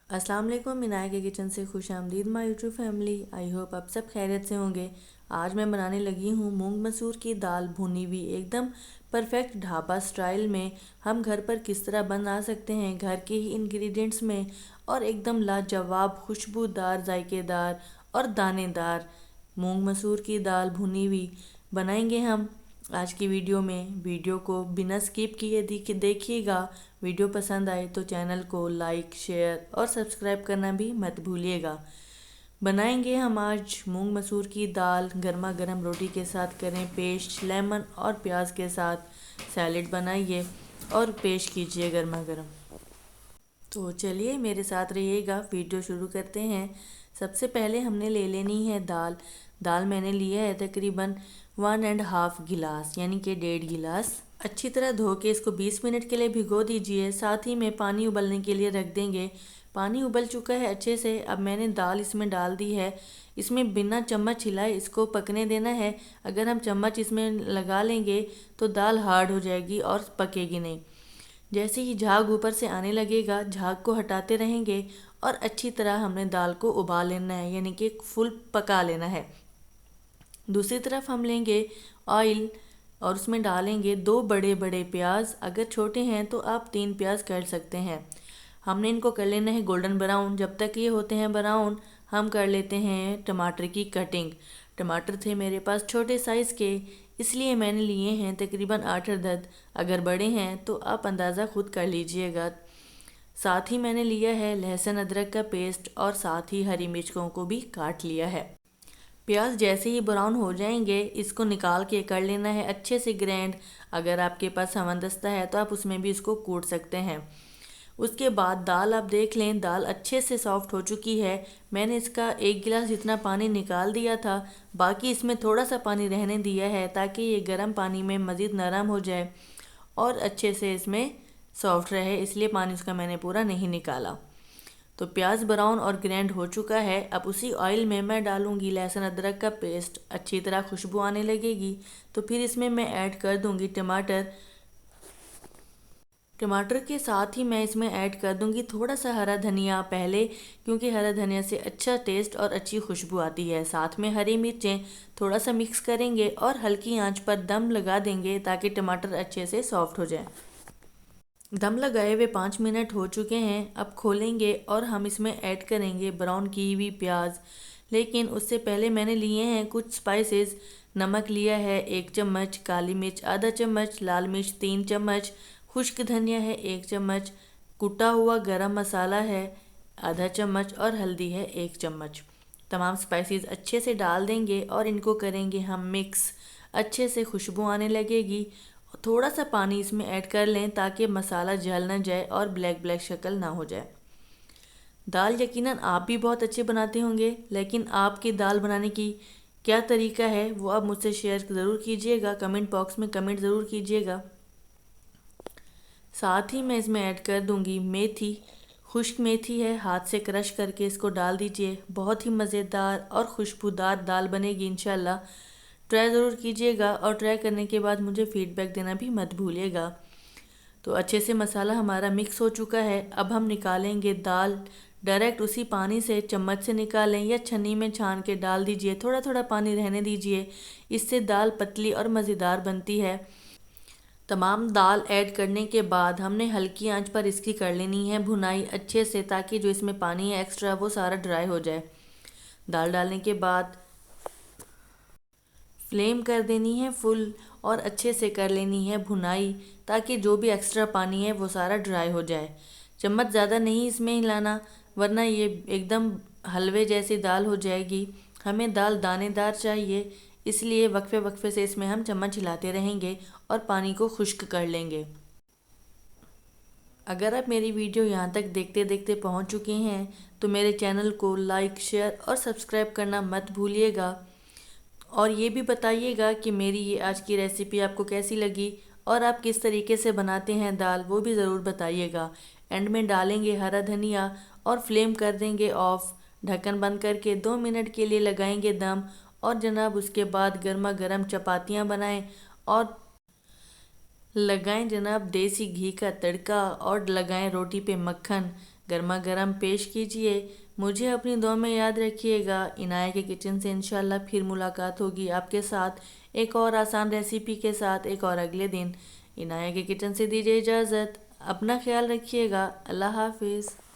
अस्सलाम वालेकुम। मिनाया के किचन से खुश आमदीद my YouTube family. I hope आप सब खैरियत से होंगे। आज मैं बनाने लगी हूँ मूंग मसूर की दाल भुनी हुई, एकदम परफेक्ट ढाबा स्टाइल में। हम घर पर किस तरह बना सकते हैं घर के ही इंग्रेडिएंट्स में, और एकदम लाजवाब खुशबूदार जायकेदार और दानेदार मूंग मसूर की दाल भुनी हुई बनाएंगे हम आज की वीडियो में। वीडियो को बिना स्किप किए देखिएगा। वीडियो पसंद आए तो चैनल को लाइक शेयर और सब्सक्राइब करना भी मत भूलिएगा। बनाएंगे हम आज मूंग मसूर की दाल गर्मा गर्म रोटी के साथ। करें पेश लेमन और प्याज के साथ सैलेड बनाइए और पेश कीजिए गर्मा गर्म। तो चलिए मेरे साथ रहिएगा, वीडियो शुरू करते हैं। सबसे पहले हमने ले लेनी है दाल। दाल मैंने लिया है तकरीबन 1.5 गिलास, यानी कि 1.5 गिलास। अच्छी तरह धो के इसको 20 मिनट के लिए भिगो दीजिए। साथ ही में पानी उबलने के लिए रख देंगे। पानी उबल चुका है अच्छे से। अब मैंने दाल इसमें डाल दी है। इसमें बिना चम्मच हिलाए इसको पकने देना है। अगर हम चम्मच इसमें लगा लेंगे तो दाल हार्ड हो जाएगी और पकेगी नहीं। जैसे ही झाग ऊपर से आने लगेगा, झाग को हटाते रहेंगे और अच्छी तरह हमने दाल को उबाल लेना है, यानी कि फुल पका लेना है। दूसरी तरफ हम लेंगे ऑयल और उसमें डालेंगे 2 बड़े प्याज। अगर छोटे हैं तो आप 3 प्याज कर सकते हैं। हमने इनको कर लेना है गोल्डन ब्राउन। जब तक ये होते हैं ब्राउन, हम कर लेते हैं टमाटर की कटिंग। टमाटर थे मेरे पास छोटे साइज़ के, इसलिए मैंने लिए हैं तकरीबन 8-10। अगर बड़े हैं तो आप अंदाज़ा खुद कर लीजिएगा। साथ ही मैंने लिया है लहसुन अदरक का पेस्ट और साथ ही हरी मिर्चों को भी काट लिया है। प्याज जैसे ही ब्राउन हो जाएंगे, इसको निकाल के कर लेना है अच्छे से ग्राइंड। अगर आपके पास हमदस्ता है तो आप उसमें भी इसको कूट सकते हैं। उसके बाद दाल आप देख लें, दाल अच्छे से सॉफ्ट हो चुकी है। मैंने इसका 1 गिलास जितना पानी निकाल दिया था, बाकी इसमें थोड़ा सा पानी रहने दिया है ताकि ये गर्म पानी में मज़ीद नरम हो जाए और अच्छे से इसमें सॉफ्ट रहे, इसलिए पानी उसका मैंने पूरा नहीं निकाला। तो प्याज ब्राउन और ग्राइंड हो चुका है। अब उसी ऑयल में मैं डालूंगी लहसुन अदरक का पेस्ट। अच्छी तरह खुशबू आने लगेगी तो फिर इसमें मैं ऐड कर दूंगी टमाटर। टमाटर के साथ ही मैं इसमें ऐड कर दूंगी थोड़ा सा हरा धनिया पहले, क्योंकि हरा धनिया से अच्छा टेस्ट और अच्छी खुशबू आती है। साथ में हरी मिर्चें थोड़ा सा मिक्स करेंगे और हल्की आंच पर दम लगा देंगे ताकि टमाटर अच्छे से सॉफ्ट हो जाए। दम लगाए हुए 5 मिनट हो चुके हैं। अब खोलेंगे और हम इसमें ऐड करेंगे ब्राउन की हुई प्याज। लेकिन उससे पहले मैंने लिए हैं कुछ स्पाइसेस। नमक लिया है 1 चम्मच, काली मिर्च आधा चम्मच, लाल मिर्च 3 चम्मच, खुश्क धनिया है 1 चम्मच, कुटा हुआ गरम मसाला है आधा चम्मच और हल्दी है 1 चम्मच। तमाम स्पाइसेस अच्छे से डाल देंगे और इनको करेंगे हम मिक्स। अच्छे से खुशबू आने लगेगी। थोड़ा सा पानी इसमें ऐड कर लें ताकि मसाला जल ना जाए और ब्लैक ब्लैक शक्ल ना हो जाए। दाल यकीनन आप भी बहुत अच्छे बनाते होंगे, लेकिन आपकी दाल बनाने की क्या तरीका है वो आप मुझसे शेयर ज़रूर कीजिएगा। कमेंट बॉक्स में कमेंट ज़रूर कीजिएगा। साथ ही मैं इसमें ऐड कर दूंगी मेथी। खुश्क मेथी है, हाथ से क्रश करके इसको डाल दीजिए। बहुत ही मज़ेदार और खुशबूदार दाल बनेगी इंशाल्लाह। ट्राई ज़रूर कीजिएगा और ट्राई करने के बाद मुझे फ़ीडबैक देना भी मत भूलिएगा। तो अच्छे से मसाला हमारा मिक्स हो चुका है। अब हम निकालेंगे दाल। डायरेक्ट उसी पानी से चम्मच से निकालें या छन्नी में छान के डाल दीजिए। थोड़ा थोड़ा पानी रहने दीजिए, इससे दाल पतली और मज़ेदार बनती है। तमाम दाल ऐड करने के बाद हमने हल्की आंच पर इसकी कर लेनी है भुनाई अच्छे से, ताकि जो इसमें पानी है एक्स्ट्रा वो सारा ड्राई हो जाए। दाल डालने के बाद फ्लेम कर देनी है फुल और अच्छे से कर लेनी है भुनाई, ताकि जो भी एक्स्ट्रा पानी है वो सारा ड्राई हो जाए। चम्मच ज़्यादा नहीं इसमें हिलाना, वरना ये एकदम हलवे जैसी दाल हो जाएगी। हमें दाल दानेदार चाहिए, इसलिए वक्फे वक्फे से इसमें हम चम्मच हिलाते रहेंगे और पानी को खुश्क कर लेंगे। अगर आप मेरी वीडियो यहाँ तक देखते देखते पहुँच चुके हैं तो मेरे चैनल को लाइक शेयर और सब्सक्राइब करना मत भूलिएगा। और ये भी बताइएगा कि मेरी ये आज की रेसिपी आपको कैसी लगी और आप किस तरीके से बनाते हैं दाल, वो भी ज़रूर बताइएगा। एंड में डालेंगे हरा धनिया और फ्लेम कर देंगे ऑफ। ढक्कन बंद करके 2 मिनट के लिए लगाएंगे दम। और जनाब उसके बाद गर्मा गर्म चपातियाँ बनाएं और लगाएं जनाब देसी घी का तड़का और लगाएं रोटी पे मक्खन। गर्मा गर्म पेश कीजिए। मुझे अपनी दुआ में याद रखिएगा। इनाया के किचन से इंशाल्लाह फिर मुलाकात होगी आपके साथ एक और आसान रेसिपी के साथ एक और अगले दिन। इनाया के किचन से दीजिए इजाज़त। अपना ख्याल रखिएगा। अल्लाह हाफिज़।